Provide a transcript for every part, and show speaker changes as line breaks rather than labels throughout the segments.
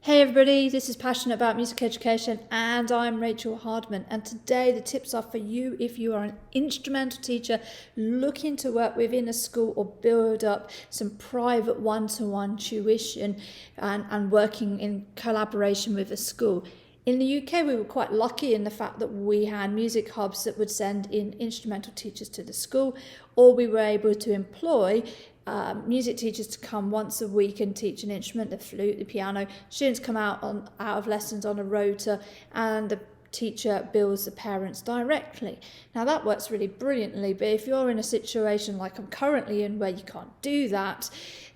Hey everybody, this is Passionate About Music Education and I'm Rachel Hardman, and today the tips are for you if you are an instrumental teacher looking to work within a school or build up some private one-to-one tuition and working in collaboration with a school. In the UK, we were quite lucky in the fact that we had music hubs that would send in instrumental teachers to the school, or we were able to employ music teachers to come once a week and teach an instrument, the flute, the piano. Students come out of lessons on a rota, and the teacher bills the parents directly. Now that works really brilliantly, but if you're in a situation like I'm currently in where you can't do that,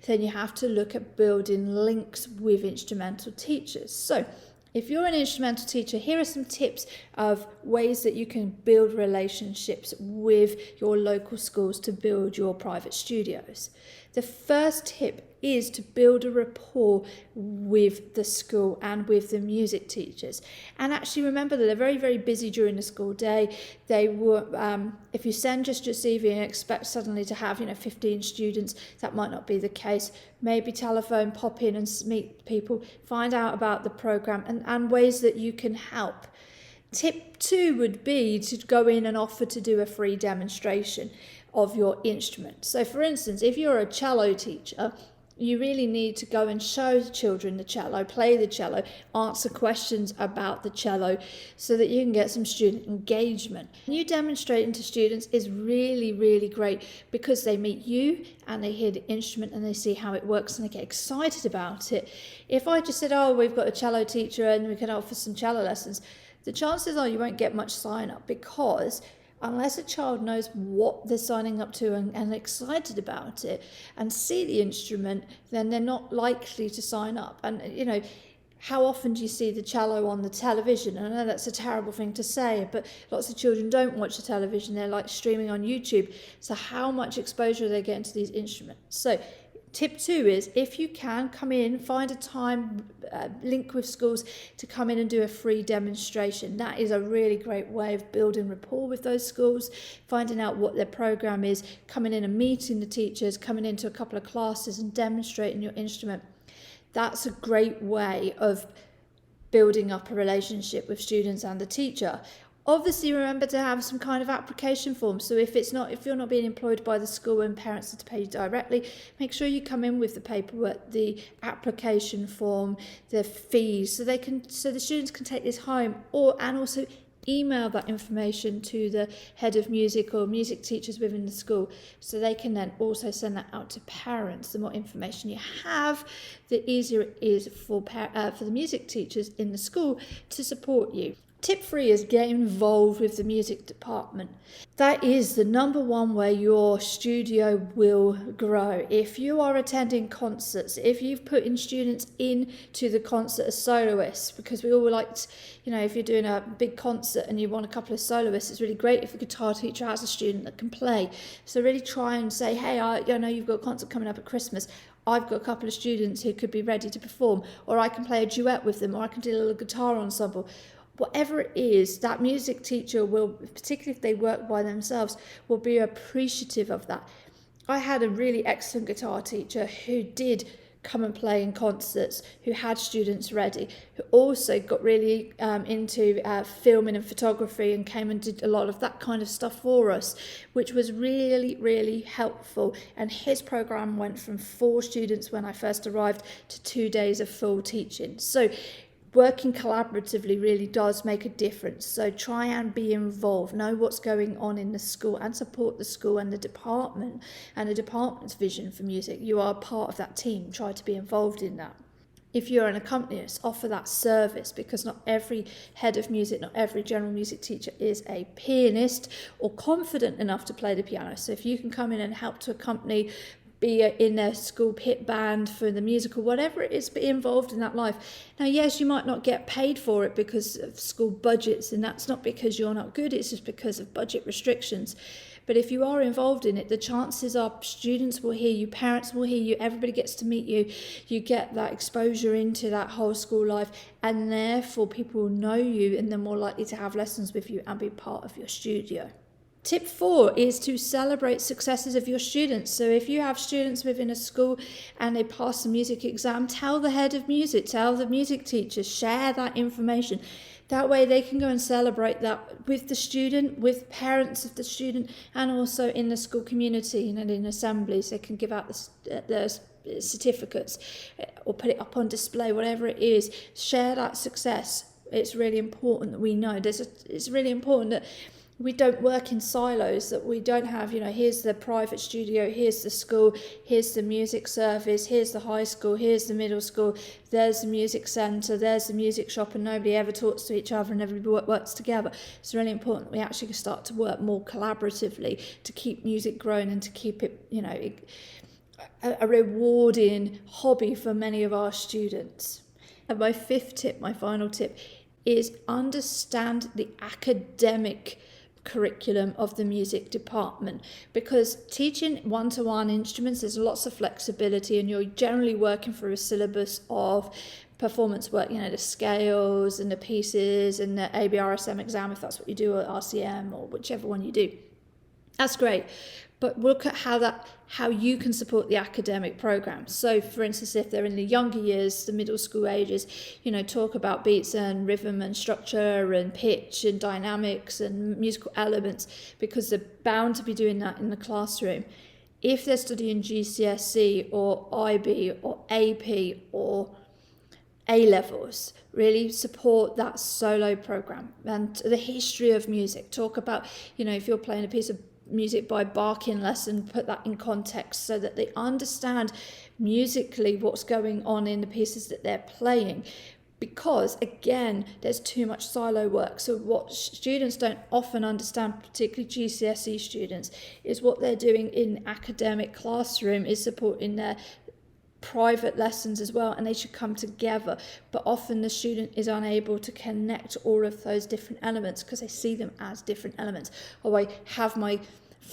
then you have to look at building links with instrumental teachers. So if you're an instrumental teacher, here are some tips of ways that you can build relationships with your local schools to build your private studios. The first tip is to build a rapport with the school and with the music teachers. And actually remember that they're very, very busy during the school day. They were, if you send just your CV and expect suddenly to have 15 students, that might not be the case. Maybe telephone, pop in and meet people, find out about the program and ways that you can help. Tip 2 would be to go in and offer to do a free demonstration of your instrument. So for instance, if you're a cello teacher, you really need to go and show children the cello, play the cello, answer questions about the cello so that you can get some student engagement. You demonstrating to students is really, really great because they meet you and they hear the instrument and they see how it works and they get excited about it. If I just said, oh, we've got a cello teacher and we can offer some cello lessons, the chances are you won't get much sign up, because unless a child knows what they're signing up to and excited about it and see the instrument, then they're not likely to sign up. And how often do you see the cello on the television? I know that's a terrible thing to say, but lots of children don't watch the television. They're like streaming on YouTube. So how much exposure are they getting to these instruments? So tip 2 is, if you can, come in, find a time, link with schools to come in and do a free demonstration. That is a really great way of building rapport with those schools, finding out what their program is, coming in and meeting the teachers, coming into a couple of classes and demonstrating your instrument. That's a great way of building up a relationship with students and the teacher. Obviously, remember to have some kind of application form. So if you're not being employed by the school and parents are to pay you directly, make sure you come in with the paperwork, the application form, the fees, so the students can take this home, and also email that information to the head of music or music teachers within the school, so they can then also send that out to parents. The more information you have, the easier it is for the music teachers in the school to support you. Tip 3 is get involved with the music department. That is the number one way your studio will grow. If you are attending concerts, if you've put in students into the concert as soloists, because we all like to, if you're doing a big concert and you want a couple of soloists, it's really great if the guitar teacher has a student that can play. So really try and say, hey, I know you've got a concert coming up at Christmas. I've got a couple of students who could be ready to perform, or I can play a duet with them, or I can do a little guitar ensemble. Whatever it is, that music teacher will, particularly if they work by themselves, will be appreciative of that. I had a really excellent guitar teacher who did come and play in concerts, who had students ready, who also got really into filming and photography and came and did a lot of that kind of stuff for us, which was really, really helpful. And his program went from 4 students when I first arrived to 2 days of full teaching. So working collaboratively really does make a difference. So try and be involved, know what's going on in the school and support the school and the department and the department's vision for music. You are part of that team. Try to be involved in that. If you're an accompanist, offer that service, because not every head of music, not every general music teacher is a pianist or confident enough to play the piano. So if you can come in and help to accompany, be in a school pit band for the musical, whatever it is, be involved in that life. Now, yes, you might not get paid for it because of school budgets, and that's not because you're not good, it's just because of budget restrictions. But if you are involved in it, the chances are students will hear you, parents will hear you, everybody gets to meet you, you get that exposure into that whole school life, and therefore people will know you and they're more likely to have lessons with you and be part of your studio. Tip 4 is to celebrate successes of your students. So if you have students within a school and they pass the music exam, tell the head of music, tell the music teacher, share that information. That way they can go and celebrate that with the student, with parents of the student, and also in the school community and in assemblies. They can give out the certificates or put it up on display, whatever it is. Share that success. It's really important that we know. It's really important that we don't work in silos, that we don't have, here's the private studio, here's the school, here's the music service, here's the high school, here's the middle school, there's the music centre, there's the music shop, and nobody ever talks to each other and everybody works together. It's really important that we actually start to work more collaboratively to keep music growing and to keep it, a rewarding hobby for many of our students. And my fifth tip, my final tip, is understand the academic curriculum of the music department, because teaching one-to-one instruments, there's lots of flexibility and you're generally working through a syllabus of performance work, the scales and the pieces and the ABRSM exam, if that's what you do, or RCM, or whichever one you do. That's great. But look at how you can support the academic program. So, for instance, if they're in the younger years, the middle school ages, talk about beats and rhythm and structure and pitch and dynamics and musical elements, because they're bound to be doing that in the classroom. If they're studying GCSE or IB or AP or A levels, really support that solo program and the history of music. Talk about, if you're playing a piece of music by Barking lesson, put that in context so that they understand musically what's going on in the pieces that they're playing, because again, there's too much silo work. So what students don't often understand, particularly GCSE students, is what they're doing in academic classroom is supporting their private lessons as well, and they should come together. But often the student is unable to connect all of those different elements because they see them as different elements. Oh, I have my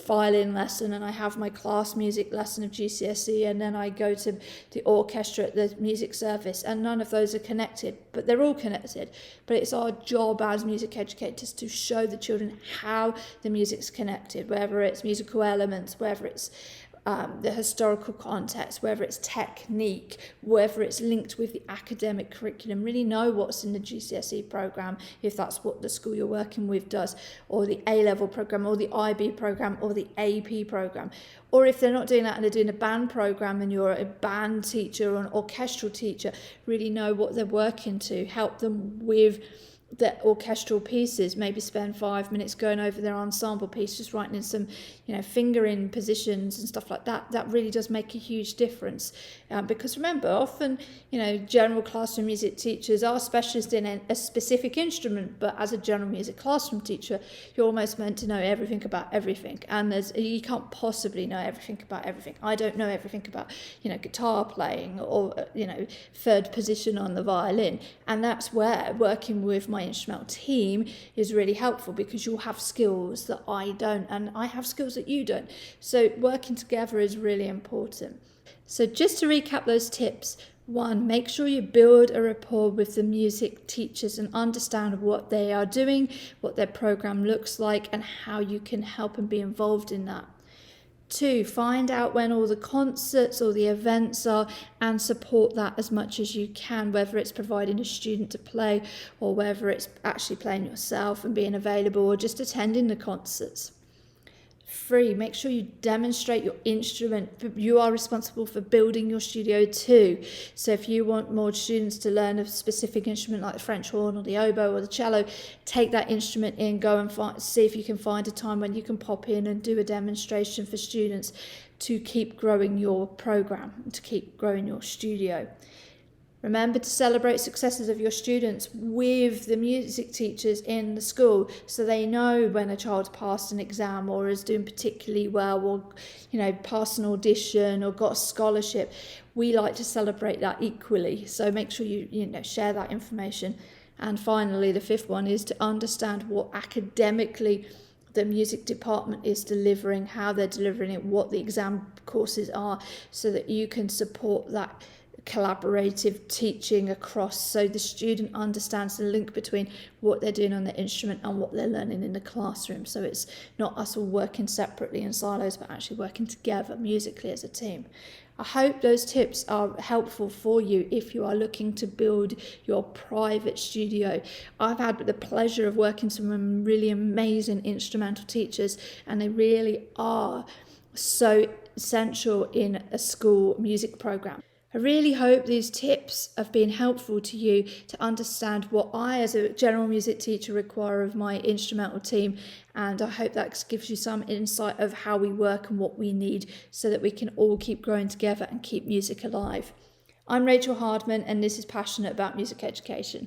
violin lesson and I have my class music lesson of GCSE, and then I go to the orchestra at the music service, and none of those are connected, but they're all connected. But it's our job as music educators to show the children how the music's connected, whether it's musical elements, whether it's the historical context, whether it's technique, whether it's linked with the academic curriculum. Really know what's in the GCSE programme, if that's what the school you're working with does, or the A-level programme, or the IB programme, or the AP programme. Or if they're not doing that and they're doing a band programme and you're a band teacher or an orchestral teacher, really know what they're working to, help them with the orchestral pieces. Maybe spend 5 minutes going over their ensemble piece, just writing in some fingering positions and stuff like that. That really does make a huge difference, because remember, often general classroom music teachers are specialists in a specific instrument, but as a general music classroom teacher, you're almost meant to know everything about everything, and you can't possibly know everything about everything. I don't know everything about guitar playing or third position on the violin, and that's where working with my instrumental team is really helpful, because you'll have skills that I don't, and I have skills that you don't. So working together is really important. So just to recap those tips: 1, make sure you build a rapport with the music teachers and understand what they are doing, what their program looks like, and how you can help and be involved in that. 2, find out when all the concerts or the events are and support that as much as you can, whether it's providing a student to play or whether it's actually playing yourself and being available or just attending the concerts. 3, make sure you demonstrate your instrument. You are responsible for building your studio too. So if you want more students to learn a specific instrument like the French horn or the oboe or the cello, take that instrument in, go and see if you can find a time when you can pop in and do a demonstration for students to keep growing your program, to keep growing your studio. Remember to celebrate successes of your students with the music teachers in the school, so they know when a child's passed an exam or is doing particularly well, or passed an audition or got a scholarship. We like to celebrate that equally, so make sure you share that information. And finally, the 5th one is to understand what academically the music department is delivering, how they're delivering it, what the exam courses are, so that you can support that collaborative teaching across, so the student understands the link between what they're doing on the instrument and what they're learning in the classroom. So it's not us all working separately in silos, but actually working together musically as a team. I hope those tips are helpful for you if you are looking to build your private studio. I've had the pleasure of working with some really amazing instrumental teachers, and they really are so essential in a school music program. I really hope these tips have been helpful to you to understand what I, as a general music teacher, require of my instrumental team, and I hope that gives you some insight of how we work and what we need so that we can all keep growing together and keep music alive. I'm Rachel Hardman, and this is Passionate About Music Education.